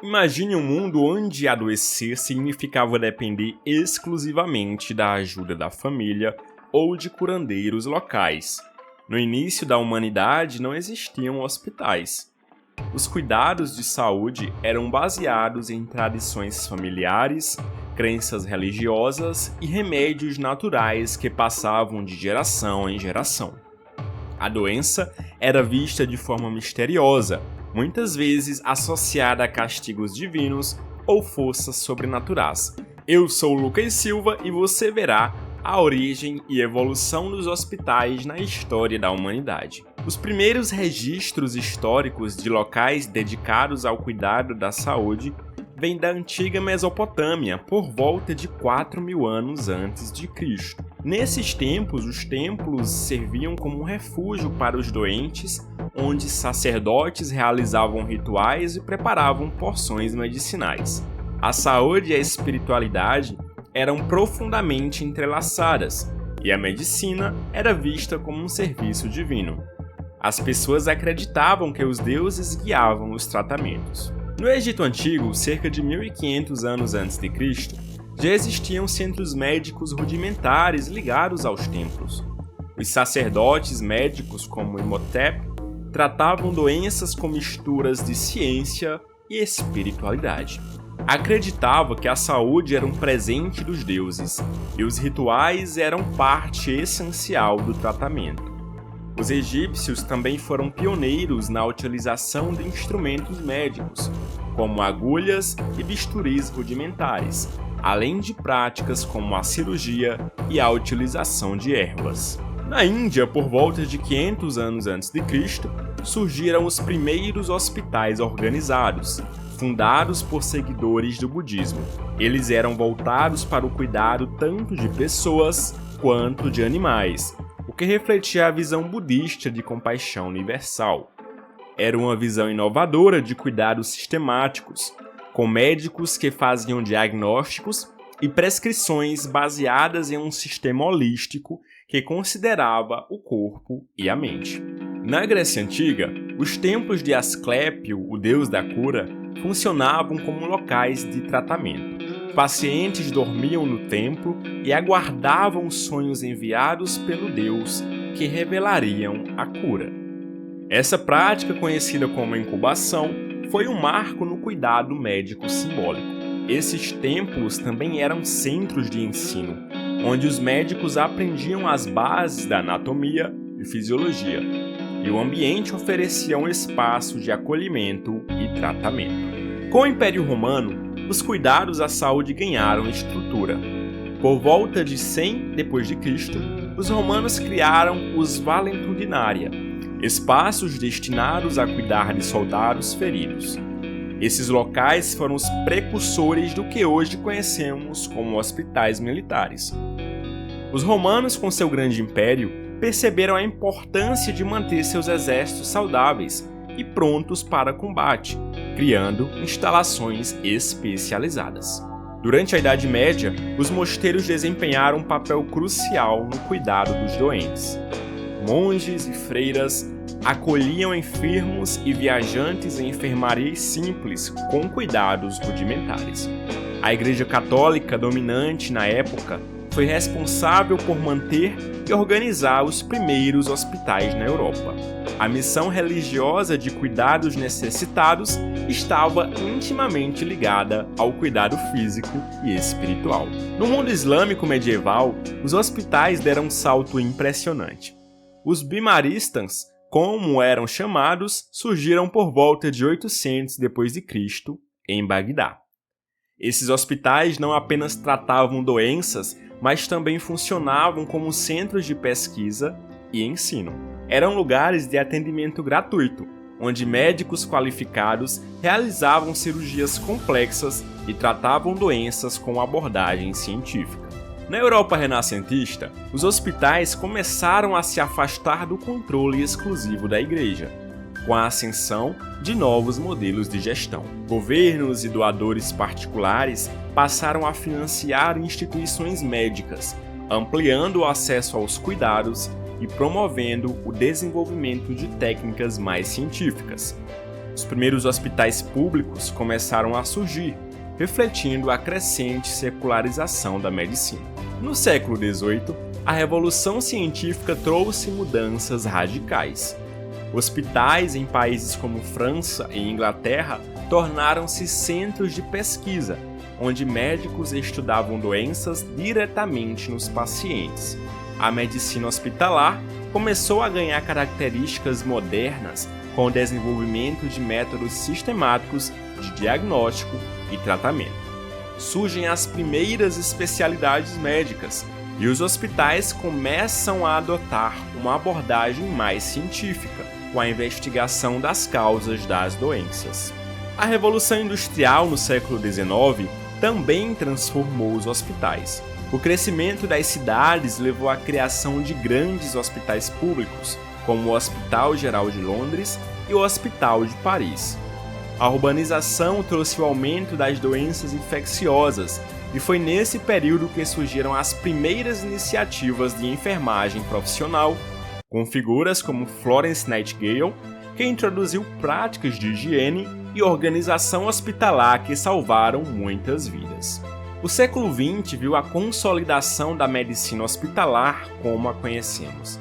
Imagine um mundo onde adoecer significava depender exclusivamente da ajuda da família ou de curandeiros locais. No início da humanidade não existiam hospitais. Os cuidados de saúde eram baseados em tradições familiares, crenças religiosas e remédios naturais que passavam de geração em geração. A doença era vista de forma misteriosa, muitas vezes associada a castigos divinos ou forças sobrenaturais. Eu sou Lucas Silva e você verá a origem e evolução dos hospitais na história da humanidade. Os primeiros registros históricos de locais dedicados ao cuidado da saúde vêm da antiga Mesopotâmia, por volta de 4.000 anos antes de Cristo. Nesses tempos, os templos serviam como um refúgio para os doentes, onde sacerdotes realizavam rituais e preparavam porções medicinais. A saúde e a espiritualidade eram profundamente entrelaçadas, e a medicina era vista como um serviço divino. As pessoas acreditavam que os deuses guiavam os tratamentos. No Egito Antigo, cerca de 1.500 anos antes de Cristo, já existiam centros médicos rudimentares ligados aos templos. Os sacerdotes médicos, como Imhotep, tratavam doenças com misturas de ciência e espiritualidade. Acreditava que a saúde era um presente dos deuses e os rituais eram parte essencial do tratamento. Os egípcios também foram pioneiros na utilização de instrumentos médicos, como agulhas e bisturis rudimentares, além de práticas como a cirurgia e a utilização de ervas. Na Índia, por volta de 500 anos antes de Cristo, surgiram os primeiros hospitais organizados, fundados por seguidores do budismo. Eles eram voltados para o cuidado tanto de pessoas quanto de animais, o que refletia a visão budista de compaixão universal. Era uma visão inovadora de cuidados sistemáticos, com médicos que faziam diagnósticos e prescrições baseadas em um sistema holístico que considerava o corpo e a mente. Na Grécia Antiga, os templos de Asclépio, o deus da cura, funcionavam como locais de tratamento. Pacientes dormiam no templo e aguardavam os sonhos enviados pelo deus que revelariam a cura. Essa prática, conhecida como incubação, foi um marco no cuidado médico simbólico. Esses templos também eram centros de ensino, onde os médicos aprendiam as bases da anatomia e fisiologia, e o ambiente oferecia um espaço de acolhimento e tratamento. Com o Império Romano, os cuidados à saúde ganharam estrutura. Por volta de 100 d.C., os romanos criaram os Valentudinária, espaços destinados a cuidar de soldados feridos. Esses locais foram os precursores do que hoje conhecemos como hospitais militares. Os romanos, com seu grande império, perceberam a importância de manter seus exércitos saudáveis e prontos para combate, criando instalações especializadas. Durante a Idade Média, os mosteiros desempenharam um papel crucial no cuidado dos doentes. Monges e freiras acolhiam enfermos e viajantes em enfermarias simples com cuidados rudimentares. A Igreja Católica, dominante na época, foi responsável por manter e organizar os primeiros hospitais na Europa. A missão religiosa de cuidar dos necessitados estava intimamente ligada ao cuidado físico e espiritual. No mundo islâmico medieval, os hospitais deram um salto impressionante. Os bimaristãs, como eram chamados, surgiram por volta de 800 d.C. em Bagdá. Esses hospitais não apenas tratavam doenças, mas também funcionavam como centros de pesquisa e ensino. Eram lugares de atendimento gratuito, onde médicos qualificados realizavam cirurgias complexas e tratavam doenças com abordagem científica. Na Europa renascentista, os hospitais começaram a se afastar do controle exclusivo da Igreja, com a ascensão de novos modelos de gestão. Governos e doadores particulares passaram a financiar instituições médicas, ampliando o acesso aos cuidados e promovendo o desenvolvimento de técnicas mais científicas. Os primeiros hospitais públicos começaram a surgir, refletindo a crescente secularização da medicina. No século XVIII, a Revolução Científica trouxe mudanças radicais. Hospitais em países como França e Inglaterra tornaram-se centros de pesquisa, onde médicos estudavam doenças diretamente nos pacientes. A medicina hospitalar começou a ganhar características modernas com o desenvolvimento de métodos sistemáticos de diagnóstico e tratamento. Surgem as primeiras especialidades médicas e os hospitais começam a adotar uma abordagem mais científica, com a investigação das causas das doenças. A Revolução Industrial no século XIX também transformou os hospitais. O crescimento das cidades levou à criação de grandes hospitais públicos, como o Hospital Geral de Londres e o Hospital de Paris. A urbanização trouxe o aumento das doenças infecciosas e foi nesse período que surgiram as primeiras iniciativas de enfermagem profissional, com figuras como Florence Nightingale, que introduziu práticas de higiene e organização hospitalar que salvaram muitas vidas. O século XX viu a consolidação da medicina hospitalar como a conhecemos.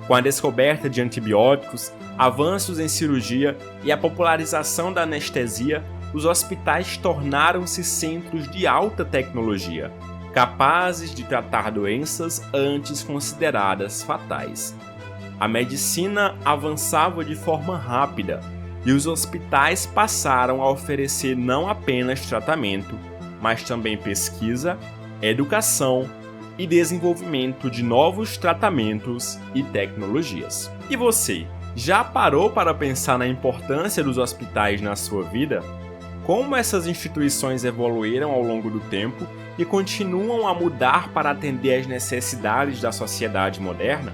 Com a descoberta de antibióticos, avanços em cirurgia e a popularização da anestesia, os hospitais tornaram-se centros de alta tecnologia, capazes de tratar doenças antes consideradas fatais. A medicina avançava de forma rápida e os hospitais passaram a oferecer não apenas tratamento, mas também pesquisa, educação e desenvolvimento de novos tratamentos e tecnologias. E você, já parou para pensar na importância dos hospitais na sua vida? Como essas instituições evoluíram ao longo do tempo e continuam a mudar para atender às necessidades da sociedade moderna?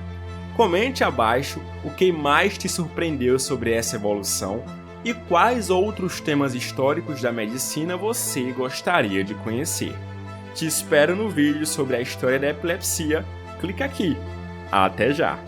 Comente abaixo o que mais te surpreendeu sobre essa evolução e quais outros temas históricos da medicina você gostaria de conhecer. Te espero no vídeo sobre a história da epilepsia. Clica aqui. Até já!